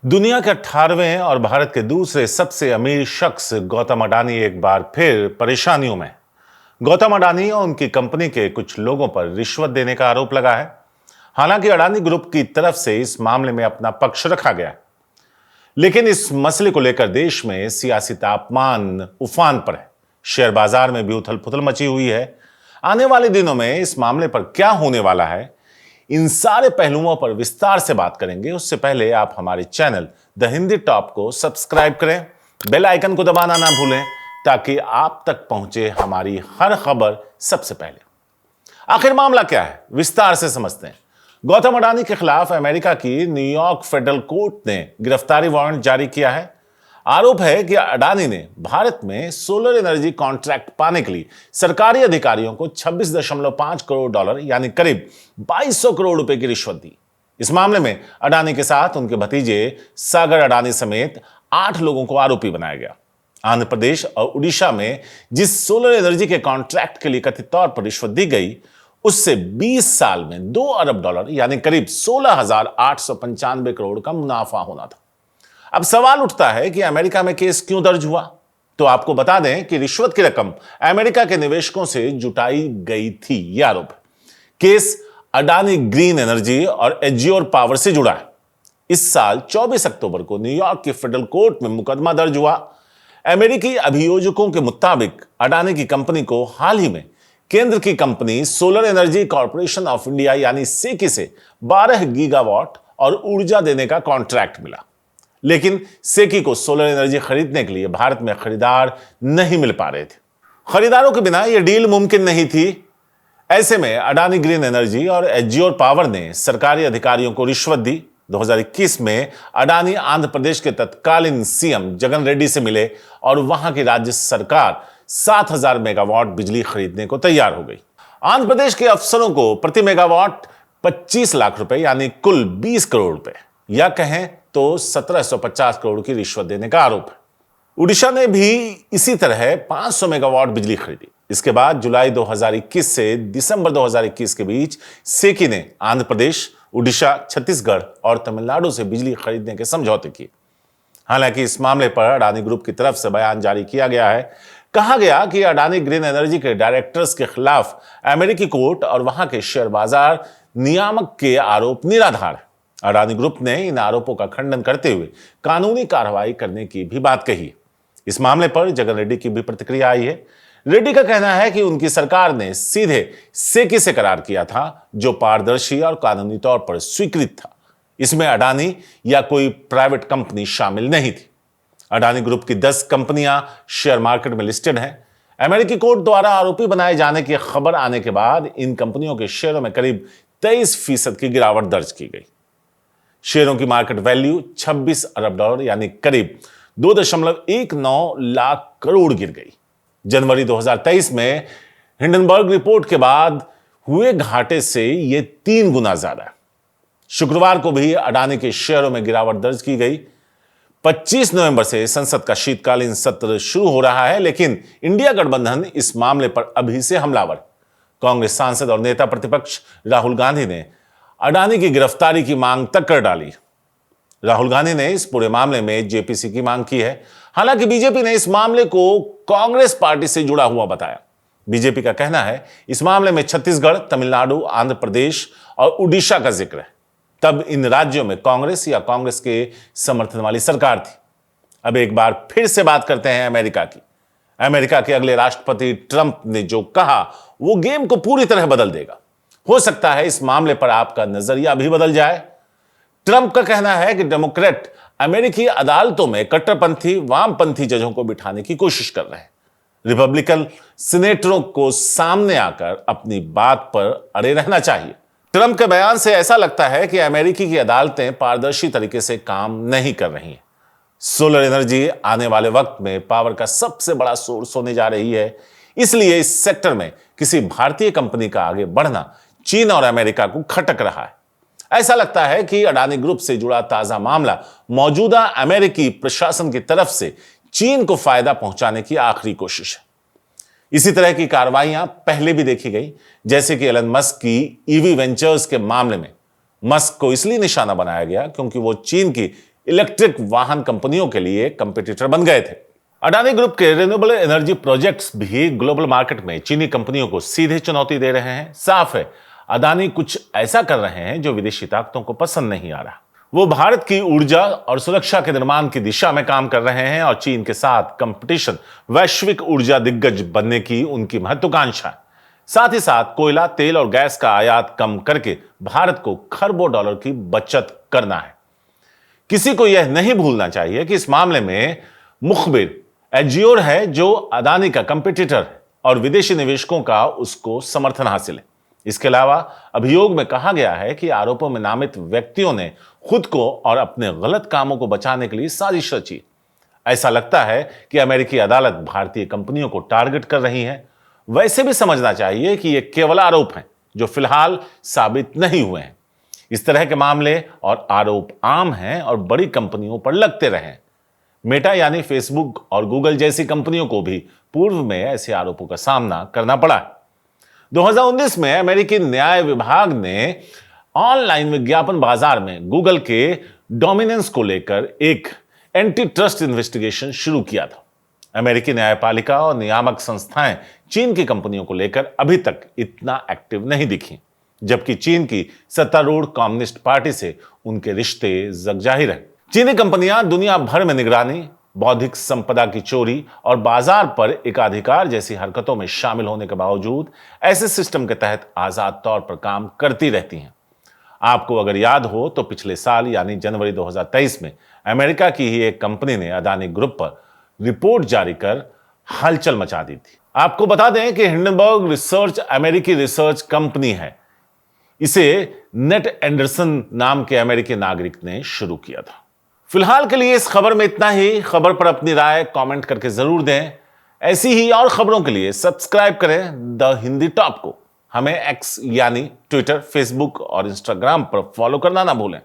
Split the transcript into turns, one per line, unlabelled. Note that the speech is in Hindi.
दुनिया के 18वें और भारत के दूसरे सबसे अमीर शख्स गौतम अडानी एक बार फिर परेशानियों में। गौतम अडानी और उनकी कंपनी के कुछ लोगों पर रिश्वत देने का आरोप लगा है। हालांकि अडानी ग्रुप की तरफ से इस मामले में अपना पक्ष रखा गया, लेकिन इस मसले को लेकर देश में सियासी तापमान उफान पर है। शेयर बाजार में भी उथल पुथल मची हुई है। आने वाले दिनों में इस मामले पर क्या होने वाला है, इन सारे पहलुओं पर विस्तार से बात करेंगे। उससे पहले आप हमारे चैनल द हिंदी टॉप को सब्सक्राइब करें, बेल आइकन को दबाना ना भूलें ताकि आप तक पहुंचे हमारी हर खबर सबसे पहले। आखिर मामला क्या है, विस्तार से समझते हैं। गौतम अडानी के खिलाफ अमेरिका की न्यूयॉर्क फेडरल कोर्ट ने गिरफ्तारी वारंट जारी किया है। आरोप है कि अडानी ने भारत में सोलर एनर्जी कॉन्ट्रैक्ट पाने के लिए सरकारी अधिकारियों को 26.5 करोड़ डॉलर यानी करीब 2200 करोड़ रुपए की रिश्वत दी। इस मामले में अडानी के साथ उनके भतीजे सागर अडानी समेत 8 लोगों को आरोपी बनाया गया। आंध्र प्रदेश और उड़ीसा में जिस सोलर एनर्जी के कॉन्ट्रैक्ट के लिए कथित तौर पर रिश्वत दी गई, उससे 20 साल में 2 अरब डॉलर यानी करीब 16,895 करोड़ का मुनाफा होना था। अब सवाल उठता है कि अमेरिका में केस क्यों दर्ज हुआ। तो आपको बता दें कि रिश्वत की रकम अमेरिका के निवेशकों से जुटाई गई थी, यह आरोप है। केस अडानी ग्रीन एनर्जी और एज्योर पावर से जुड़ा है। इस साल 24 अक्टूबर को न्यूयॉर्क की फेडरल कोर्ट में मुकदमा दर्ज हुआ। अमेरिकी अभियोजकों के मुताबिक अडानी की कंपनी को हाल ही में केंद्र की company solar energy corporation of India यानी सेकी से 12 गीगावाट और ऊर्जा देने का कॉन्ट्रैक्ट मिला, लेकिन सेकी को सोलर एनर्जी खरीदने के लिए भारत में खरीदार नहीं मिल पा रहे थे। खरीदारों के बिना यह डील मुमकिन नहीं थी। ऐसे में अडानी ग्रीन एनर्जी और एज्योर पावर ने सरकारी अधिकारियों को रिश्वत दी। 2021 में अडानी आंध्र प्रदेश के तत्कालीन सीएम जगन रेड्डी से मिले और वहां की राज्य सरकार 7,000 मेगावाट बिजली खरीदने को तैयार हो गई। आंध्र प्रदेश के अफसरों को प्रति मेगावाट 25 लाख रुपए यानी कुल 20 करोड़ रुपए या कहें तो 1750 करोड़ की रिश्वत देने का आरोप है। उड़ीसा ने भी इसी तरह 500 मेगावाट बिजली खरीदी। इसके बाद जुलाई 2021 से दिसंबर 2021 के बीच सेकी ने आंध्र प्रदेश, उड़ीसा, छत्तीसगढ़ और तमिलनाडु से बिजली खरीदने के समझौते किए। हालांकि इस मामले पर अडानी ग्रुप की तरफ से बयान जारी किया गया है। कहा गया कि अडानी ग्रीन एनर्जी के डायरेक्टर्स के खिलाफ अमेरिकी कोर्ट और वहां के शेयर बाजार नियामक के आरोप निराधार है। अडानी ग्रुप ने इन आरोपों का खंडन करते हुए कानूनी कार्रवाई करने की भी बात कही है। इस मामले पर जगन रेड्डी की भी प्रतिक्रिया आई है। रेड्डी का कहना है कि उनकी सरकार ने सीधे सेकी से करार किया था, जो पारदर्शी और कानूनी तौर पर स्वीकृत था। इसमें अडानी या कोई प्राइवेट कंपनी शामिल नहीं थी। अडानी ग्रुप की 10 कंपनियां शेयर मार्केट में लिस्टेड हैं। अमेरिकी कोर्ट द्वारा आरोपी बनाए जाने की खबर आने के बाद इन कंपनियों के शेयरों में करीब 23% की गिरावट दर्ज की गई। शेयरों की मार्केट वैल्यू 26 अरब डॉलर यानी करीब 2.19 लाख करोड़ गिर गई। जनवरी 2023 में हिंडनबर्ग रिपोर्ट के बाद हुए घाटे से यह 3 गुना ज्यादा है। शुक्रवार को भी अडानी के शेयरों में गिरावट दर्ज की गई। 25 नवंबर से संसद का शीतकालीन सत्र शुरू हो रहा है, लेकिन इंडिया गठबंधन इस मामले पर अभी से हमलावर। कांग्रेस सांसद और नेता प्रतिपक्ष राहुल गांधी ने अडानी की गिरफ्तारी की मांग तक कर डाली। राहुल गांधी ने इस पूरे मामले में जेपीसी की मांग की है। हालांकि बीजेपी ने इस मामले को कांग्रेस पार्टी से जुड़ा हुआ बताया। बीजेपी का कहना है इस मामले में छत्तीसगढ़, तमिलनाडु, आंध्र प्रदेश और उड़ीसा का जिक्र है। तब इन राज्यों में कांग्रेस या कांग्रेस के समर्थन वाली सरकार थी। अब एक बार फिर से बात करते हैं अमेरिका की। अमेरिका के अगले राष्ट्रपति ट्रंप ने जो कहा वो गेम को पूरी तरह बदल देगा। हो सकता है इस मामले पर आपका नजरिया भी बदल जाए। ट्रंप का कहना है कि डेमोक्रेट अमेरिकी अदालतों में कट्टरपंथी वामपंथी जजों को बिठाने की कोशिश कर रहे हैं। रिपब्लिकन सीनेटरों को सामने आकर अपनी बात पर अड़े रहना चाहिए। ट्रंप के बयान से ऐसा लगता है कि अमेरिकी की अदालतें पारदर्शी तरीके से काम नहीं कर रही हैं। सोलर एनर्जी आने वाले वक्त में पावर का सबसे बड़ा सोर्स होने जा रही है। इसलिए इस सेक्टर में किसी भारतीय कंपनी का आगे बढ़ना चीन और अमेरिका को खटक रहा है। ऐसा लगता है कि अडानी ग्रुप से जुड़ा ताजा मामला मौजूदा अमेरिकी प्रशासन की तरफ से चीन को फायदा पहुंचाने की आखिरी कोशिश है। इसी तरह की कार्रवाइयां पहले भी देखी गई, जैसे कि एलन मस्क की ईवी वेंचर्स के मामले में। मस्क को इसलिए निशाना बनाया गया क्योंकि वो चीन की इलेक्ट्रिक वाहन कंपनियों के लिए कंपटीटर बन गए थे। अडानी ग्रुप के रिन्यूएबल एनर्जी प्रोजेक्ट्स भी ग्लोबल मार्केट में चीनी कंपनियों को सीधे चुनौती दे रहे हैं। साफ है, अडानी कुछ ऐसा कर रहे हैं जो विदेशी ताकतों को पसंद नहीं आ रहा। वो भारत की ऊर्जा और सुरक्षा के निर्माण की दिशा में काम कर रहे हैं और चीन के साथ कंपटीशन, वैश्विक ऊर्जा दिग्गज बनने की उनकी महत्वाकांक्षा है। साथ ही साथ कोयला, तेल और गैस का आयात कम करके भारत को खरबों डॉलर की बचत करना है। किसी को यह नहीं भूलना चाहिए कि इस मामले में मुखबिर एजियोर है, जो अडानी का कंपटीटर है और विदेशी निवेशकों का उसको समर्थन हासिल है। इसके अलावा अभियोग में कहा गया है कि आरोपों में नामित व्यक्तियों ने खुद को और अपने गलत कामों को बचाने के लिए साजिश रची। ऐसा लगता है कि अमेरिकी अदालत भारतीय कंपनियों को टारगेट कर रही है। वैसे भी समझना चाहिए कि ये केवल आरोप हैं जो फिलहाल साबित नहीं हुए हैं। इस तरह के मामले और आरोप आम हैं और बड़ी कंपनियों पर लगते रहे। मेटा यानी फेसबुक और गूगल जैसी कंपनियों को भी पूर्व में ऐसे आरोपों का सामना करना पड़ा है। 2019 में अमेरिकी न्याय विभाग ने ऑनलाइन विज्ञापन बाजार में गूगल के डोमिनेंस को लेकर एक एंटी ट्रस्ट इन्वेस्टिगेशन शुरू किया था। अमेरिकी न्यायपालिका और नियामक संस्थाएं चीन की कंपनियों को लेकर अभी तक इतना एक्टिव नहीं दिखी, जबकि चीन की सत्तारूढ़ कम्युनिस्ट पार्टी से उनके रिश्ते जगजाहिर हैं। चीनी कंपनियां दुनिया भर में निगरानी, बौद्धिक संपदा की चोरी और बाजार पर एकाधिकार जैसी हरकतों में शामिल होने के बावजूद ऐसे सिस्टम के तहत आजाद तौर पर काम करती रहती हैं। आपको अगर याद हो तो पिछले साल यानी जनवरी 2023 में अमेरिका की ही एक कंपनी ने अडानी ग्रुप पर रिपोर्ट जारी कर हलचल मचा दी थी। आपको बता दें कि हिंडनबर्ग रिसर्च अमेरिकी रिसर्च कंपनी है। इसे नेट एंडरसन नाम के अमेरिकी नागरिक ने शुरू किया था। फिलहाल के लिए इस खबर में इतना ही। खबर पर अपनी राय कमेंट करके जरूर दें। ऐसी ही और खबरों के लिए सब्सक्राइब करें द हिंदी टॉप को। हमें एक्स यानी ट्विटर, फेसबुक और इंस्टाग्राम पर फॉलो करना ना भूलें।